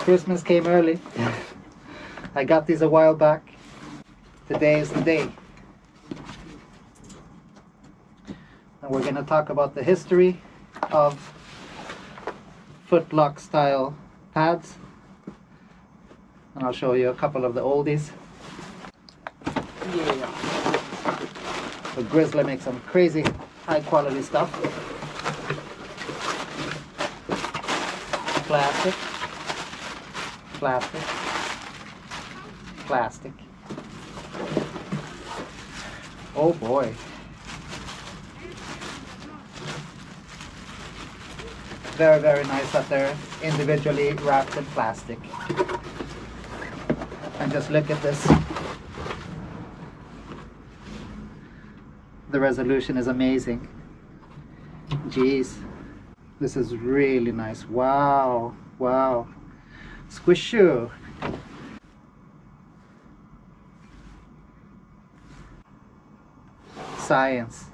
Christmas came early. I got these a while back. Today is the day. And we're going to talk about the history of footlock style pads. And I'll show you a couple of the oldies. Yeah. So Grizzla makes some crazy high quality stuff. Plastic. Plastic. Plastic. Oh boy. Very, very nice that they're individually wrapped in plastic. And just look at this. The resolution is amazing. Jeez. This is really nice. Wow. Wow. Squishu. Science.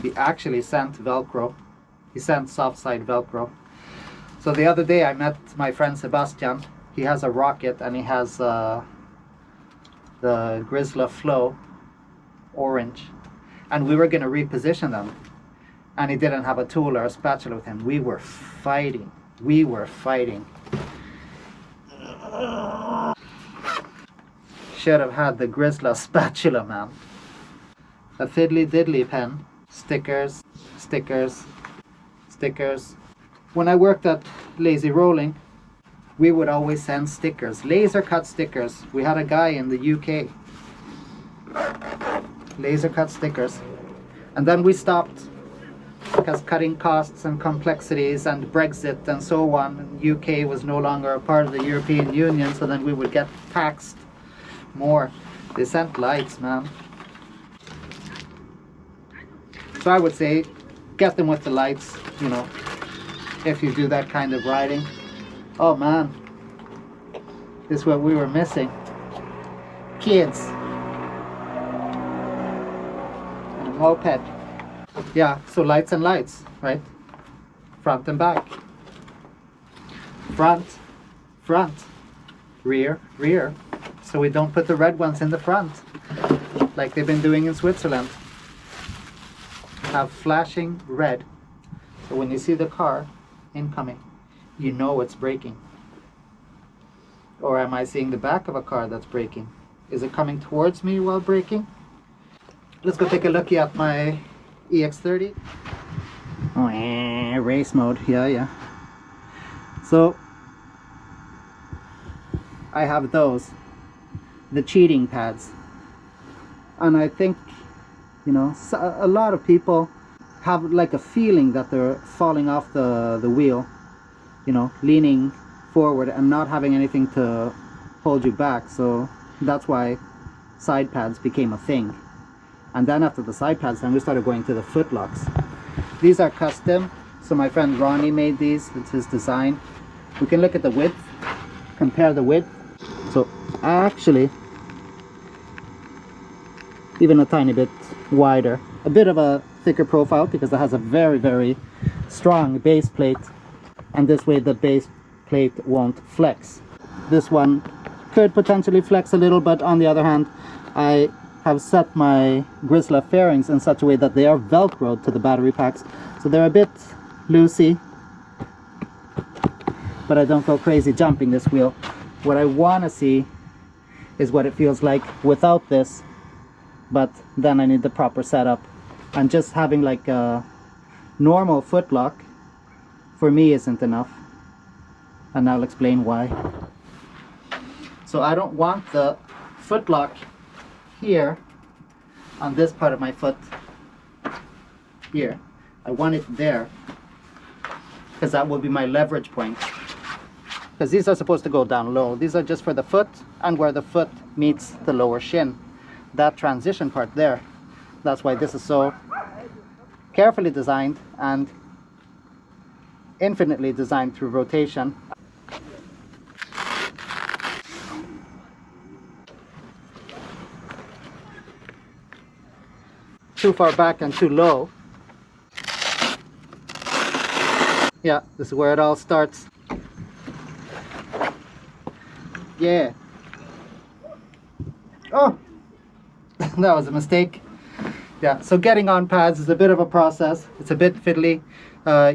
He actually sent Velcro. He sent soft side Velcro. So the other day I met my friend Sebastian. He has a rocket and he has the Grizzla Flow orange. And we were going to reposition them. And he didn't have a tool or a spatula with him. We were fighting. We were fighting. Should have had the Grizzla spatula, man. A fiddly diddly pen. Stickers. Stickers. Stickers. When I worked at Lazy Rolling, we would always send stickers, laser cut stickers. We had a guy in the UK, laser cut stickers, and then we stopped because cutting costs and complexities and Brexit and so on, UK was no longer a part of the European Union, so then we would get taxed more. They sent lights, man. So I would say get them with the lights, you know, if you do that kind of riding. Oh man, this is what we were missing. Kids. And a moped. Yeah, so lights and lights, right? Front and back. Front, front. Rear, rear. So we don't put the red ones in the front, like they've been doing in Switzerland. Have flashing red. So when you see the car incoming, you know it's braking. Or am I seeing the back of a car that's braking? Is it coming towards me while braking? Let's go take a look at my EX30. Oh, race mode. Yeah. So I have those, the cheating pads. And I think, you know, a lot of people have like a feeling that they're falling off the wheel, you know, leaning forward and not having anything to hold you back. So that's why side pads became a thing. And then after the side pads, then we started going to the foot locks. These are custom, so my friend Ronnie made these. It's his design. We can look at the width, compare the width. So actually even a tiny bit wider, a bit of a thicker profile because it has a very, very strong base plate, and this way the base plate won't flex. This one could potentially flex a little, but on the other hand, I have set my Grizzla fairings in such a way that they are velcroed to the battery packs, so they're a bit loosey, but I don't go crazy jumping this wheel. What I want to see is what it feels like without this, but then I need the proper setup. And just having like a normal foot lock for me isn't enough, and I'll explain why. So I don't want the foot lock here on this part of my foot here. I want it there because that will be my leverage point, because these are supposed to go down low. These are just for the foot and where the foot meets the lower shin, that transition part there. That's why this is so carefully designed and infinitely designed through rotation. Too far back and too low. Yeah, this is where it all starts. Yeah. Oh, that was a mistake. Yeah, so getting on pads is a bit of a process. It's a bit fiddly.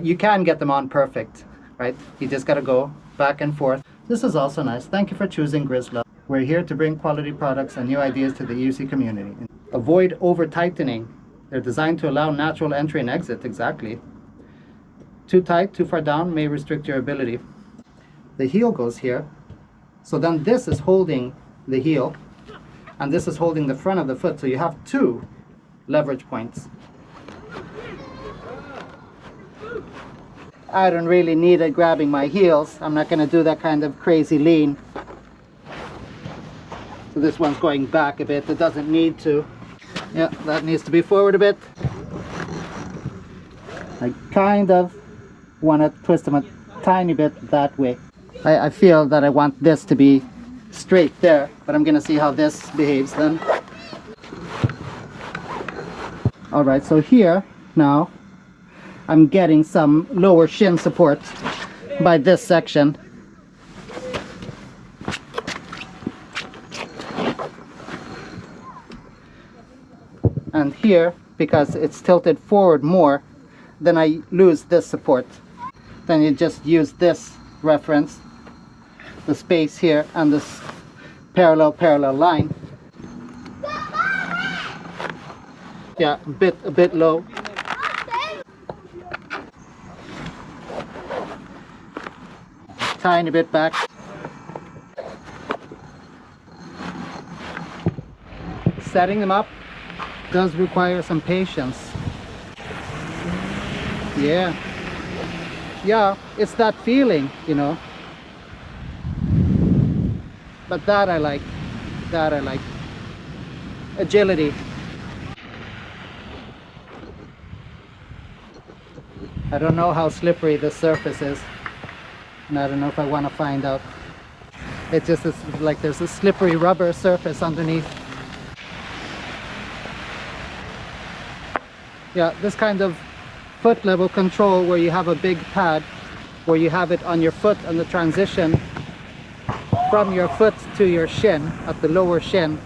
You can get them on perfect, right? You just gotta go back and forth. This is also nice. Thank you for choosing Grizzla. We're here to bring quality products and new ideas to the EUC community. Avoid over-tightening. They're designed to allow natural entry and exit, exactly. Too tight, too far down may restrict your ability. The heel goes here. So then this is holding the heel, and this is holding the front of the foot. So you have two leverage points. I don't really need it grabbing my heels. I'm not going to do that kind of crazy lean. So this one's going back a bit. It doesn't need to. Yeah, that needs to be forward a bit. I kind of want to twist them a tiny bit that way. I feel that I want this to be straight there, but I'm going to see how this behaves then. Alright, so here now I'm getting some lower shin support by this section. And here, because it's tilted forward more, then I lose this support. Then you just use this reference, the space here, and this parallel line. Yeah, a bit low. Tiny bit back. Setting them up does require some patience. Yeah, it's that feeling, you know. But that I like. Agility. I don't know how slippery this surface is, and I don't know if I want to find out. It just is like there's a slippery rubber surface underneath. Yeah, this kind of foot level control where you have a big pad, where you have it on your foot and the transition from your foot to your shin, at the lower shin.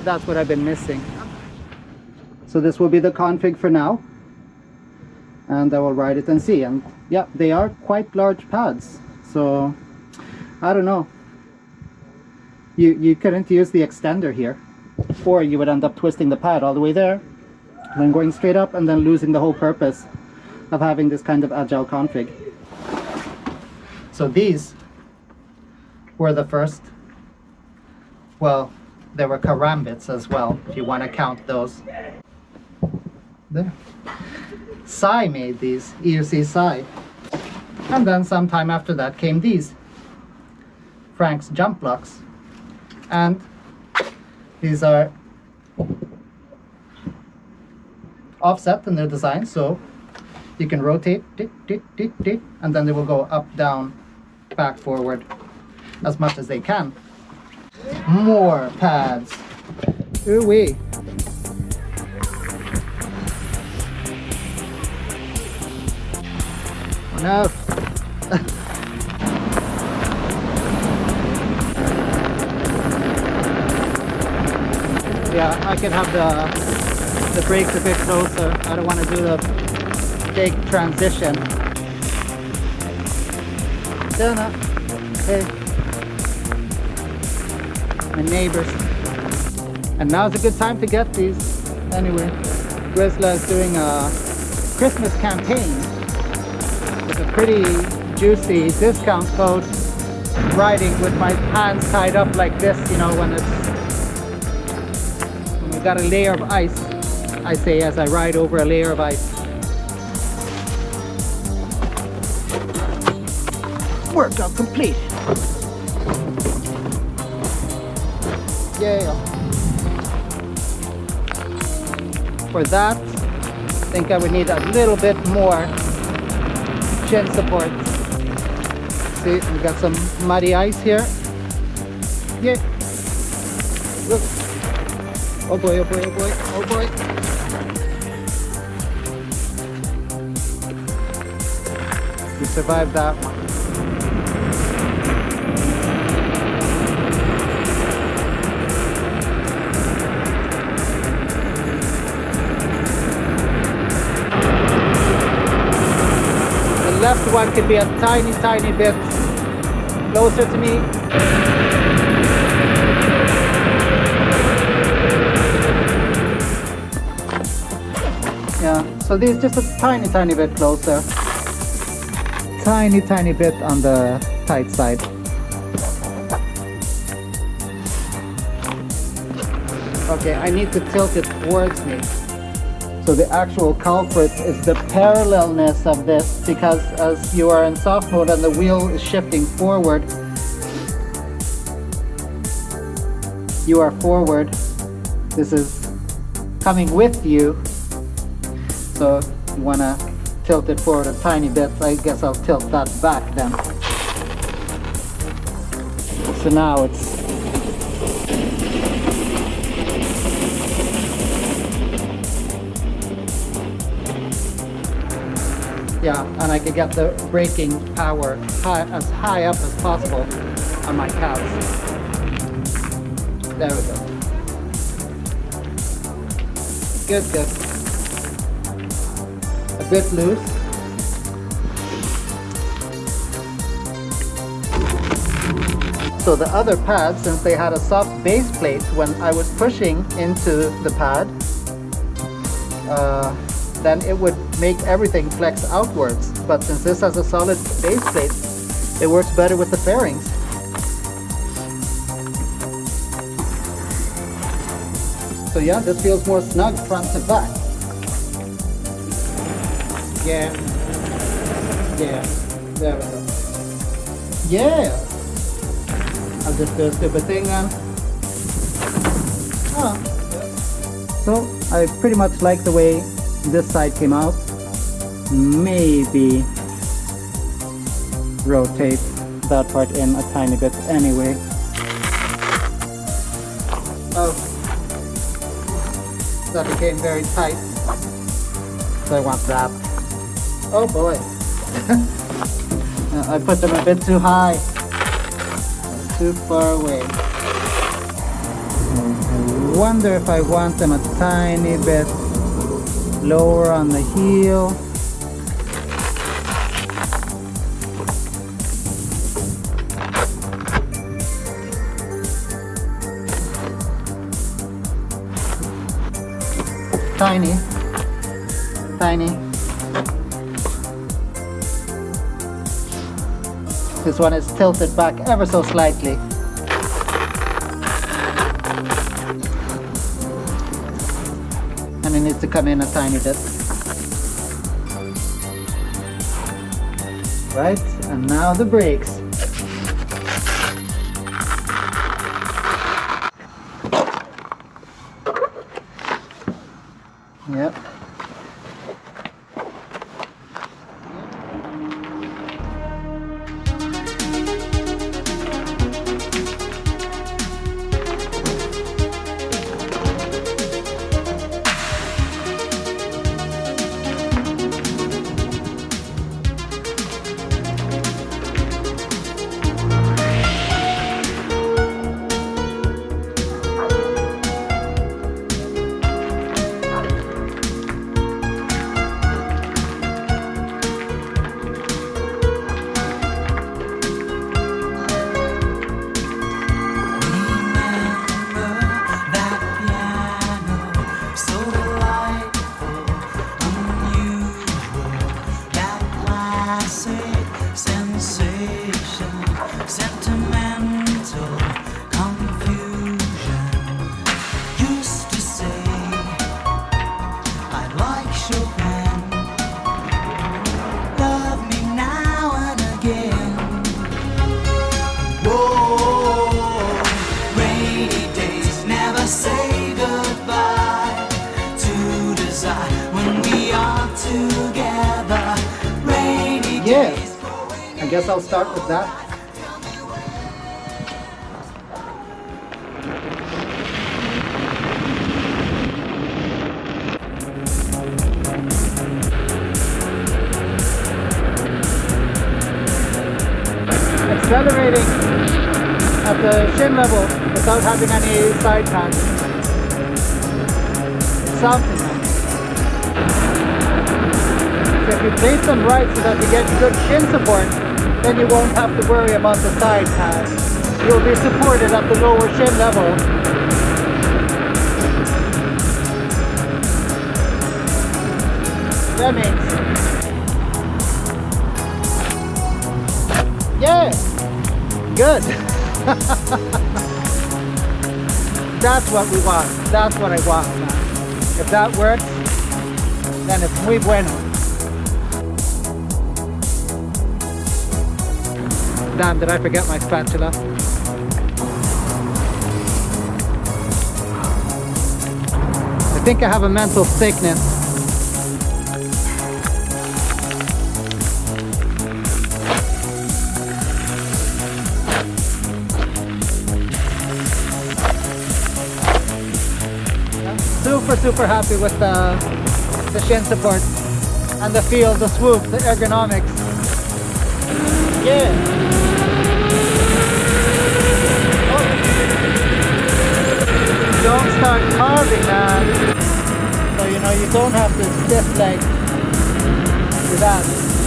That's what I've been missing. So this will be the config for now, and I will ride it and see. And yeah, they are quite large pads, so I don't know. You couldn't use the extender here, or you would end up twisting the pad all the way there, then going straight up, and then losing the whole purpose of having this kind of agile config. So these were the first. Well, there were karambits as well, if you want to count those. There. Sai made these, EUC Sai. And then sometime after that came these, Frank's jump blocks. And these are offset in their design, so you can rotate, and then they will go up, down, back, forward, as much as they can. More pads. Ooh-wee. No. Yeah, I can have the brakes a bit closer. I don't want to do the big transition. Dana. Hey. My neighbors. And now's a good time to get these. Anyway, Grizzla is doing a Christmas campaign with a pretty juicy discount code. Riding with my hands tied up like this, you know, when we got a layer of ice, I say as I ride over a layer of ice. Workout complete. Yeah. For that, I think I would need a little bit more chin support. See, we got some muddy ice here. Yeah. Look. Oh boy, oh boy, oh boy, oh boy. We survived that one. one could be a tiny bit closer to me. Yeah, so these just a tiny bit closer. Tiny bit on the tight side. Okay, I need to tilt it towards me. So the actual culprit is the parallelness of this, because as you are in soft mode and the wheel is shifting forward, you are forward. This is coming with you. So you want to tilt it forward a tiny bit. I guess I'll tilt that back then. So now it's yeah, and I can get the braking power as high up as possible on my calves. There we go. Good. A bit loose. So the other pad, since they had a soft base plate, when I was pushing into the pad, then it would make everything flex outwards. But since this has a solid base plate, it works better with the fairings. So yeah, this feels more snug front to back. Yeah, there we go. Yeah, I'll just do a stupid thing then. Oh. So I pretty much like the way this side came out. Maybe rotate that part in a tiny bit anyway. Oh, that became very tight, so I want that. Oh boy. I put them a bit too high, too far away. I wonder if I want them a tiny bit lower on the heel. Tiny. This one is tilted back ever so slightly. And it needs to come in a tiny bit. Right, and now the brakes. Yep. Yeah, I guess I'll start with that. Accelerating at the shin level without having any side pans. Something. So if you place them right so that you get good shin support, then you won't have to worry about the side pads. You'll be supported at the lower shin level. Lemmings. Yeah, good. That's what we want. That's what I want, man. If that works, then it's muy bueno. Damn, did I forget my spatula? I think I have a mental sickness. Super happy with the shin support and the feel, the swoop, the ergonomics. Yeah. Oh. Don't start carving, man. So you know you don't have to stiff leg to that.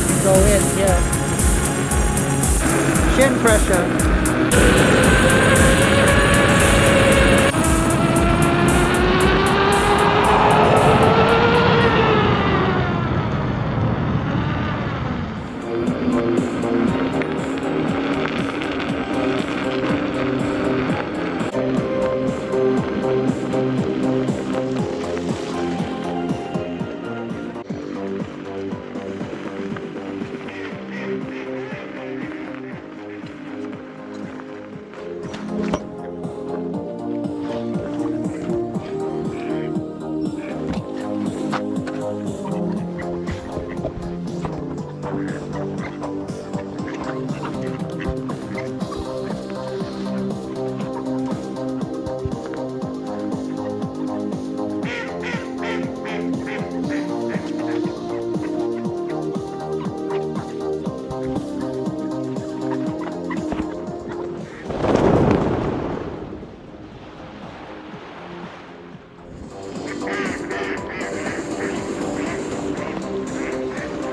You go in here. Shin pressure.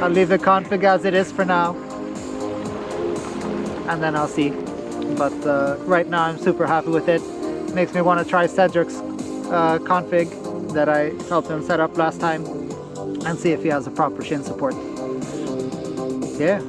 I'll leave the config as it is for now, and then I'll see. But right now I'm super happy with it. Makes me want to try Cedric's config that I helped him set up last time and see if he has a proper shin support. Yeah.